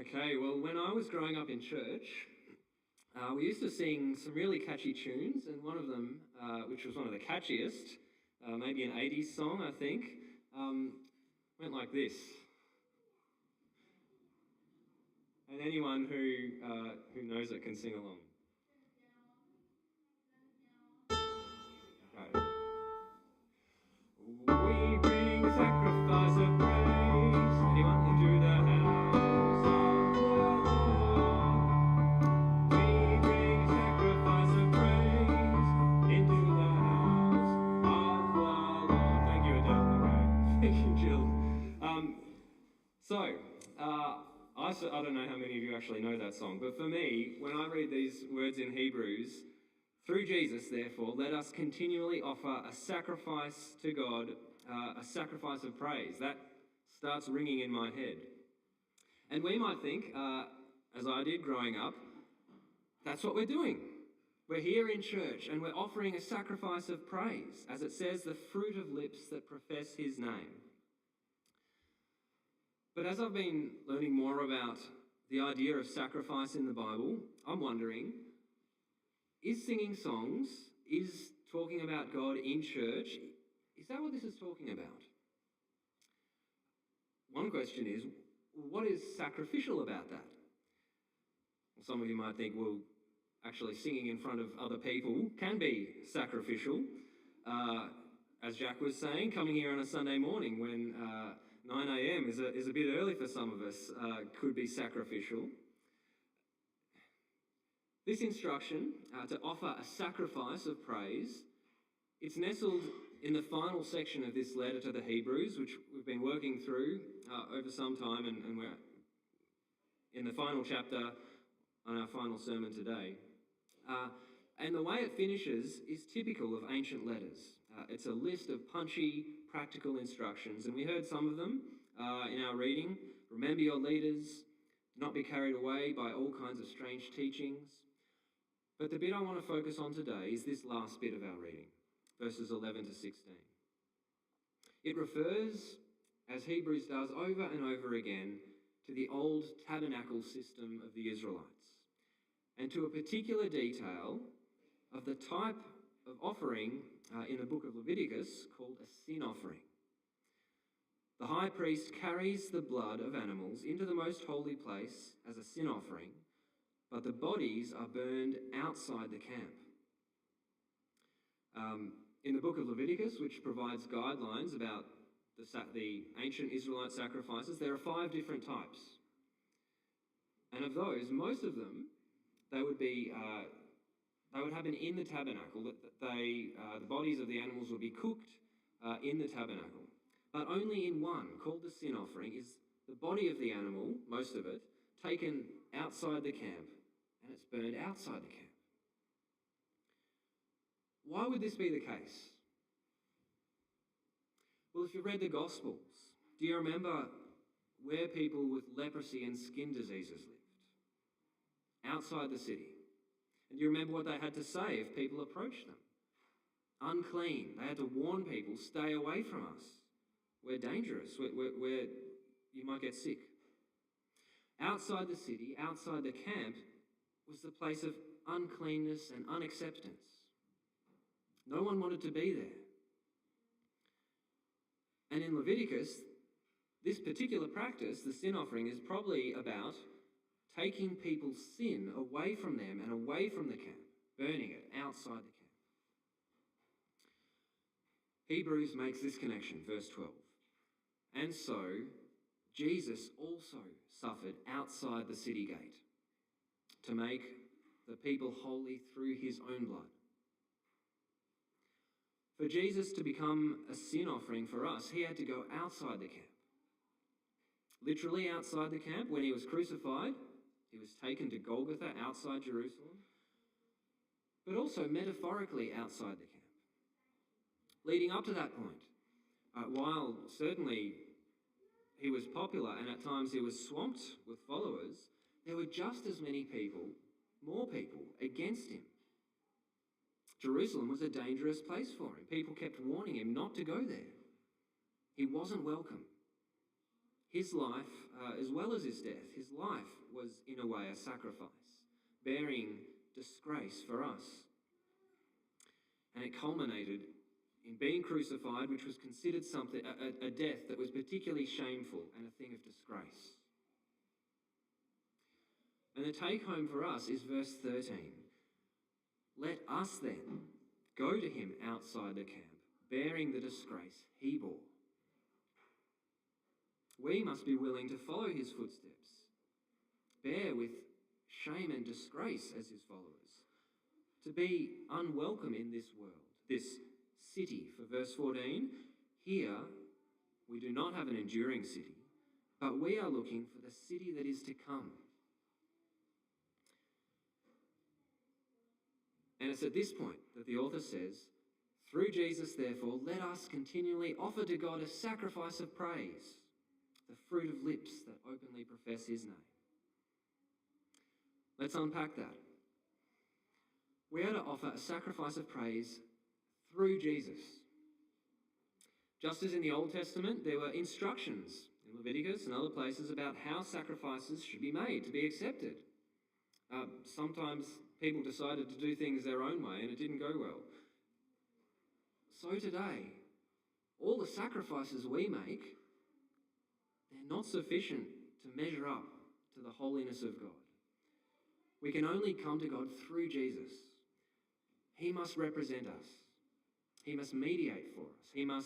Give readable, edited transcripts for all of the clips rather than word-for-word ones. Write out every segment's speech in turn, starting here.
Okay, well, when I was growing up in church, we used to sing some really catchy tunes, and one of them, which was one of the catchiest, maybe an 80s song, I think, went like this. And anyone who knows it can sing along. Okay. We bring sacrifice of praise. Anyone into the house of the Lord? We bring sacrifice of praise into the house of the Lord. Thank you, Adele. Okay. Thank you, Jill. I don't know how many of you actually know that song, but for me, when I read these words in Hebrews, through Jesus, therefore, let us continually offer a sacrifice to God, a sacrifice of praise. That starts ringing in my head. And we might think, as I did growing up, that's what we're doing. We're here in church and we're offering a sacrifice of praise, as it says, the fruit of lips that profess his name. But as I've been learning more about the idea of sacrifice in the Bible, I'm wondering, is singing songs, is talking about God in church, is that what this is talking about? One question is, what is sacrificial about that? Well, some of you might think, well, actually singing in front of other people can be sacrificial. As Jack was saying, coming here on a Sunday morning when 9 a.m. is a bit early for some of us, could be sacrificial. This instruction to offer a sacrifice of praise, it's nestled in the final section of this letter to the Hebrews, which we've been working through over some time, and we're in the final chapter on our final sermon today. And the way it finishes is typical of ancient letters. It's a list of punchy, practical instructions, and we heard some of them in our reading. Remember your leaders, not be carried away by all kinds of strange teachings. But the bit I want to focus on today is this last bit of our reading, verses 11 to 16. It refers, as Hebrews does over and over again, to the old tabernacle system of the Israelites, and to a particular detail of the type of offering in the book of Leviticus called a sin offering. The high priest carries the blood of animals into the most holy place as a sin offering, but the bodies are burned outside the camp. In the book of Leviticus, which provides guidelines about the ancient Israelite sacrifices, there are 5 different types. And of those, most of them, they would happen in the tabernacle. The bodies of the animals would be cooked in the tabernacle. But only in one, called the sin offering, is the body of the animal, most of it, taken outside the camp, and it's burned outside the camp. Why would this be the case? Well, if you've read the Gospels, do you remember where people with leprosy and skin diseases lived? Outside the city. And do you remember what they had to say if people approached them? Unclean. They had to warn people, stay away from us. We're dangerous. We're you might get sick. Outside the city, outside the camp, was the place of uncleanness and unacceptance. No one wanted to be there. And in Leviticus, this particular practice, the sin offering, is probably about taking people's sin away from them and away from the camp, burning it outside the camp. Hebrews makes this connection, verse 12. And so, Jesus also suffered outside the city gate to make the people holy through his own blood. For Jesus to become a sin offering for us, he had to go outside the camp. Literally outside the camp, when he was crucified, he was taken to Golgotha outside Jerusalem, but also metaphorically outside the camp. Leading up to that point, while certainly he was popular and at times he was swamped with followers, there were just as many people, more people, against him. Jerusalem was a dangerous place for him. People kept warning him not to go there. He wasn't welcome. his life, as well as his death, his life was in a way a sacrifice, bearing disgrace for us. And it culminated in being crucified, which was considered a death that was particularly shameful and a thing of disgrace. And the take home for us is verse 13. Let us then go to him outside the camp, bearing the disgrace he bore. We must be willing to follow his footsteps, bear with shame and disgrace as his followers, to be unwelcome in this world, this city. For verse 14, here we do not have an enduring city, but we are looking for the city that is to come. And it's at this point that the author says, through Jesus, therefore, let us continually offer to God a sacrifice of praise, the fruit of lips that openly profess his name. Let's unpack that. We are to offer a sacrifice of praise through Jesus. Just as in the Old Testament, there were instructions in Leviticus and other places about how sacrifices should be made to be accepted. Sometimes people decided to do things their own way and it didn't go well. So today, all the sacrifices we make, they're not sufficient to measure up to the holiness of God. We can only come to God through Jesus. He must represent us. He must mediate for us.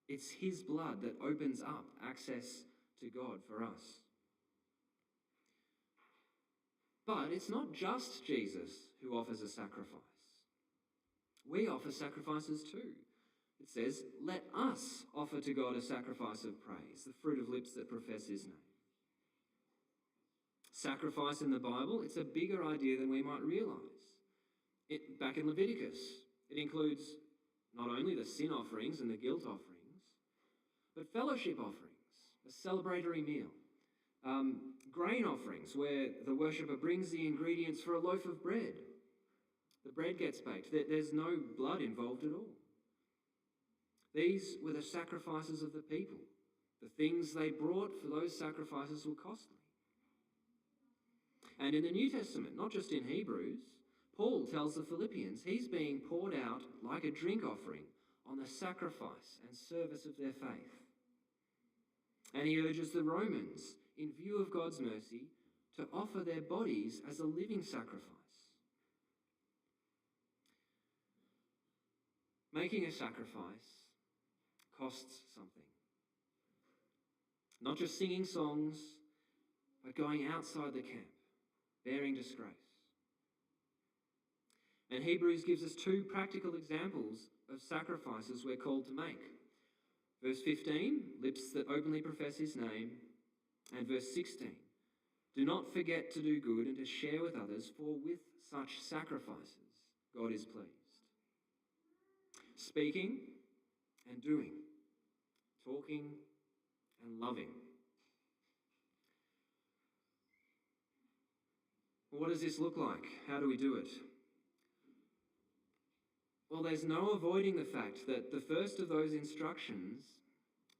It's his blood that opens up access to God for us. But it's not just Jesus who offers a sacrifice. We offer sacrifices too. It says, let us offer to God a sacrifice of praise, the fruit of lips that profess his name. Sacrifice in the Bible, it's a bigger idea than we might realise. Back in Leviticus, it includes not only the sin offerings and the guilt offerings, but fellowship offerings, a celebratory meal, grain offerings where the worshipper brings the ingredients for a loaf of bread. The bread gets baked. There's no blood involved at all. These were the sacrifices of the people. The things they brought for those sacrifices were costly. And in the New Testament, not just in Hebrews, Paul tells the Philippians he's being poured out like a drink offering on the sacrifice and service of their faith. And he urges the Romans, in view of God's mercy, to offer their bodies as a living sacrifice. Making a sacrifice costs something. Not just singing songs, but going outside the camp, bearing disgrace. And Hebrews gives us two practical examples of sacrifices we're called to make. Verse 15, lips that openly profess his name. And verse 16, do not forget to do good and to share with others, for with such sacrifices God is pleased. Speaking and doing, talking and loving. What does this look like? How do we do it? Well, there's no avoiding the fact that the first of those instructions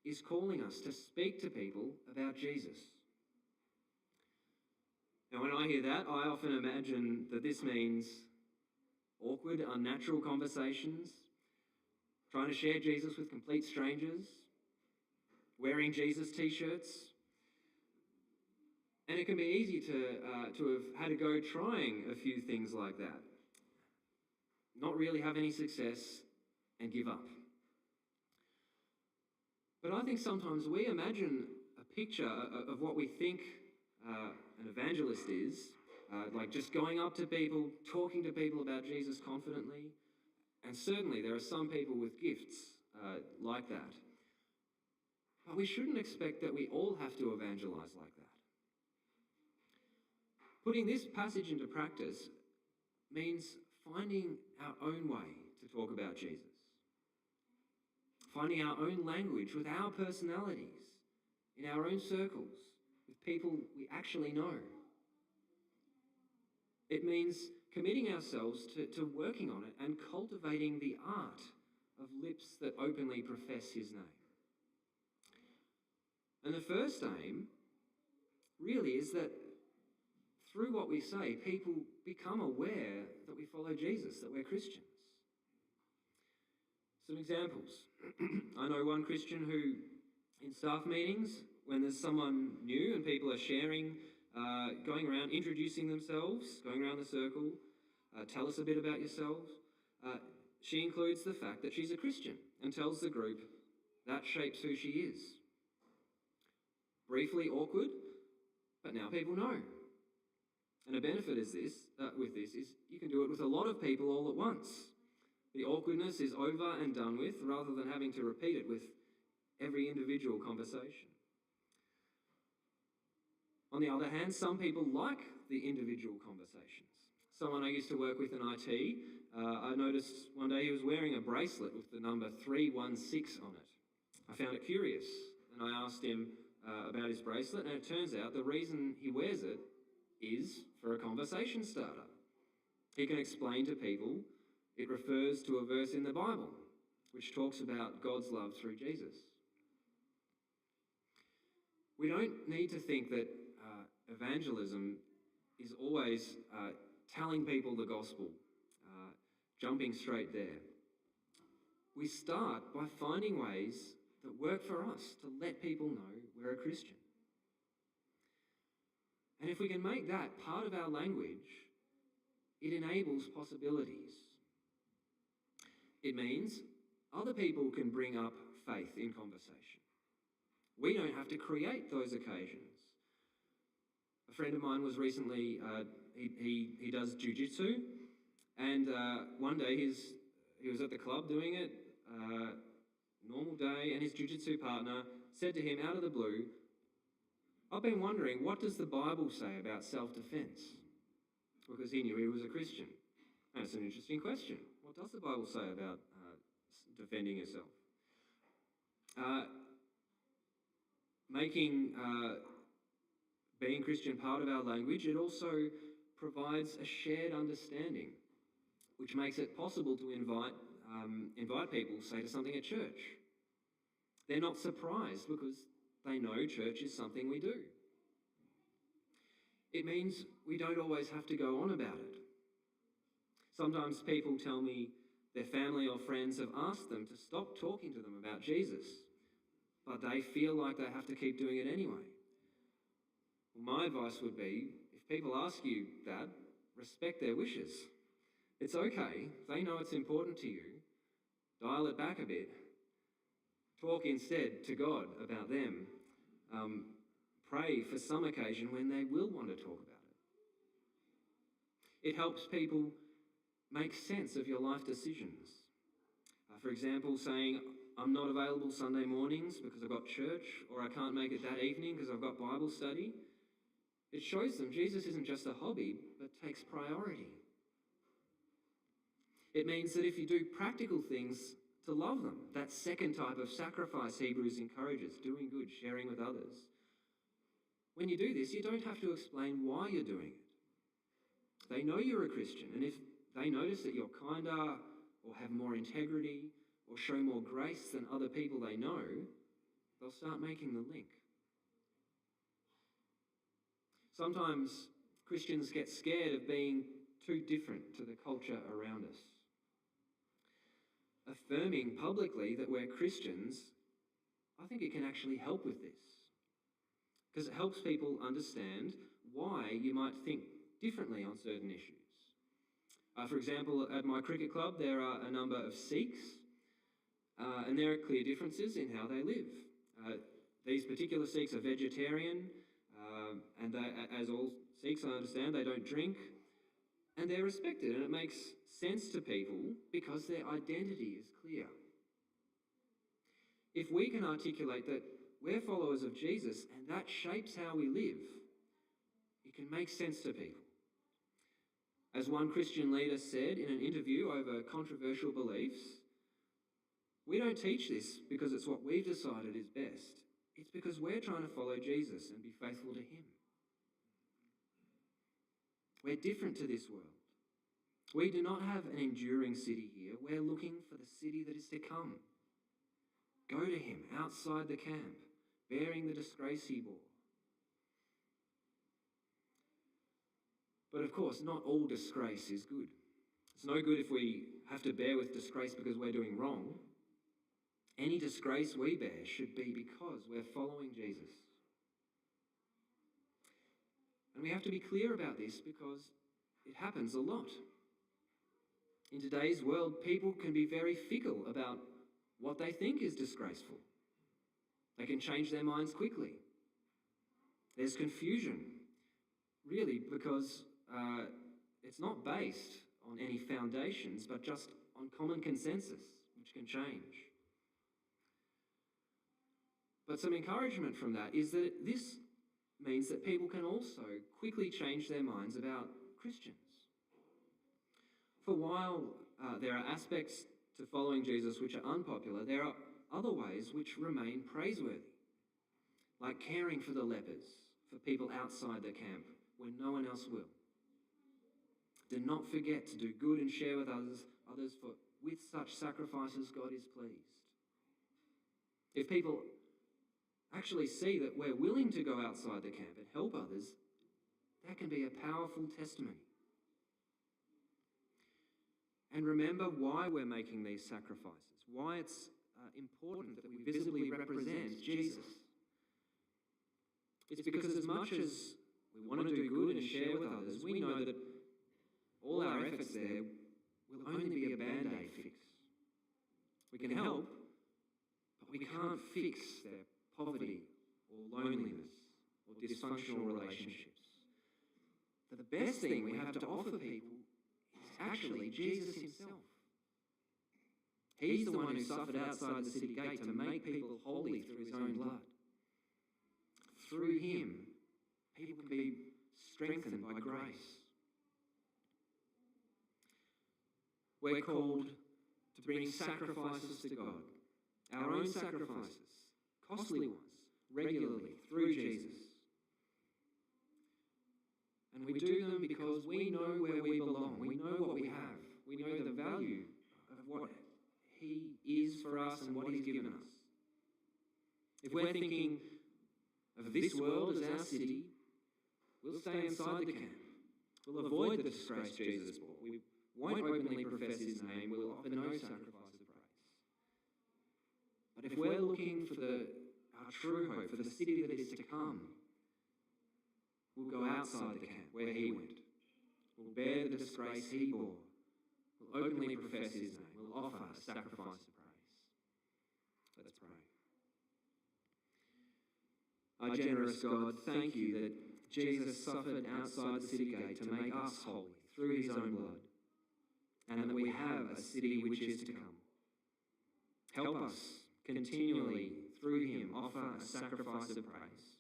is calling us to speak to people about Jesus. Now, when I hear that, I often imagine that this means awkward, unnatural conversations, trying to share Jesus with complete strangers, wearing Jesus t-shirts. And it can be easy to have had a go trying a few things like that, not really have any success and give up. But I think sometimes we imagine a picture of what we think an evangelist is, like just going up to people, talking to people about Jesus confidently. And certainly there are some people with gifts like that. But we shouldn't expect that we all have to evangelize like that. Putting this passage into practice means finding our own way to talk about Jesus. Finding our own language with our personalities, in our own circles, with people we actually know. It means committing ourselves to working on it and cultivating the art of lips that openly profess his name. And the first aim really is that through what we say, people become aware that we follow Jesus, that we're Christians. Some examples. I know one Christian who, in staff meetings, when there's someone new and people are sharing, going around, introducing themselves, going around the circle, tell us a bit about yourselves, she includes the fact that she's a Christian and tells the group that shapes who she is. Briefly awkward, but now people know. And a benefit is with this is you can do it with a lot of people all at once. The awkwardness is over and done with rather than having to repeat it with every individual conversation. On the other hand, some people like the individual conversations. Someone I used to work with in IT, I noticed one day he was wearing a bracelet with the number 316 on it. I found it curious and I asked him about his bracelet, and it turns out the reason he wears it is for a conversation starter. He can explain to people it refers to a verse in the Bible which talks about God's love through Jesus. We don't need to think that evangelism is always telling people the gospel, jumping straight there. We start by finding ways that work for us to let people know we're a Christian. And if we can make that part of our language, it enables possibilities. It means other people can bring up faith in conversation. We don't have to create those occasions. A friend of mine was recently, he does jiu-jitsu, and one day he was at the club doing it, normal day, and his jiu-jitsu partner said to him out of the blue, "I've been wondering, what does the Bible say about self-defense?" Because he knew he was a Christian. And it's an interesting question. What does the Bible say about defending yourself? Making being Christian part of our language, it also provides a shared understanding, which makes it possible to invite people, say, to something at church. They're not surprised because they know church is something we do. It means we don't always have to go on about it. Sometimes people tell me their family or friends have asked them to stop talking to them about Jesus, but they feel like they have to keep doing it anyway. Well, my advice would be, if people ask you that, respect their wishes. It's okay. They know it's important to you. Dial it back a bit. Talk instead to God about them. Pray for some occasion when they will want to talk about it. It helps people make sense of your life decisions. For example, saying, "I'm not available Sunday mornings because I've got church," or "I can't make it that evening because I've got Bible study." It shows them Jesus isn't just a hobby, but takes priority. It means that if you do practical things to love them, that second type of sacrifice Hebrews encourages, doing good, sharing with others. When you do this, you don't have to explain why you're doing it. They know you're a Christian, and if they notice that you're kinder or have more integrity or show more grace than other people they know, they'll start making the link. Sometimes Christians get scared of being too different to the culture around us. Affirming publicly that we're Christians, I think it can actually help with this, because it helps people understand why you might think differently on certain issues. For example, at my cricket club, there are a number of Sikhs, and there are clear differences in how they live. These particular Sikhs are vegetarian, and they, as all Sikhs I understand, they don't drink, and they're respected, and it makes sense to people because their identity is clear. If we can articulate that we're followers of Jesus and that shapes how we live, it can make sense to people. As one Christian leader said in an interview over controversial beliefs, "We don't teach this because it's what we've decided is best. It's because we're trying to follow Jesus and be faithful to him. We're different to this world. We do not have an enduring city here. We're looking for the city that is to come. Go to him outside the camp. bearing the disgrace he bore. But of course, not all disgrace is good. It's no good if we have to bear with disgrace because we're doing wrong. Any disgrace we bear should be because we're following Jesus. And we have to be clear about this because it happens a lot. In today's world, people can be very fickle about what they think is disgraceful. They can change their minds quickly. There's confusion, really, because it's not based on any foundations, but just on common consensus, which can change. But some encouragement from that is that this means that people can also quickly change their minds about Christians. For while there are aspects to following Jesus which are unpopular, there are other ways which remain praiseworthy, like caring for the lepers, for people outside the camp when no one else will. Do not forget to do good and share with others, for with such sacrifices God is pleased. If people actually see that we're willing to go outside the camp and help others, that can be a powerful testimony. And remember why we're making these sacrifices, why it's important that we visibly represent Jesus. It's because as much as we want to do good and share with others, we know that all our efforts there will only be a band-aid fix. We can help, but we can't fix their poverty or loneliness or dysfunctional relationships. The best thing we have to offer people is actually Jesus himself. He's the one who suffered outside the city gate to make people holy through his own blood. Through him, people can be strengthened by grace. We're called to bring sacrifices to God, our own sacrifices, costly ones, regularly through Jesus. And we do them because we know where we belong. We know what we have. We know the value of what he is for us and what he's given us. If we're thinking of this world as our city, we'll stay inside the camp. We'll avoid the disgrace Jesus bore. We won't openly profess his name. We'll offer no sacrifice of praise. But if we're looking for our true hope, for the city that is to come, we'll go outside the camp where he went. We'll bear the disgrace he bore. We'll openly profess his name. We'll offer a sacrifice of praise. Let's pray. Our generous God, thank you that Jesus suffered outside the city gate to make us holy through his own blood, and that we have a city which is to come. Help us continually, through him, offer a sacrifice of praise.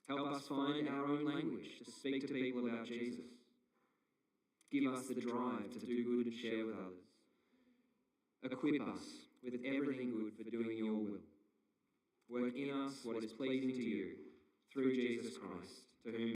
Help us find our own language to speak to people about Jesus. Give us the drive to do good and share with others. Equip us with everything good for doing your will. Work in us what is pleasing to you, through Jesus Christ, to whom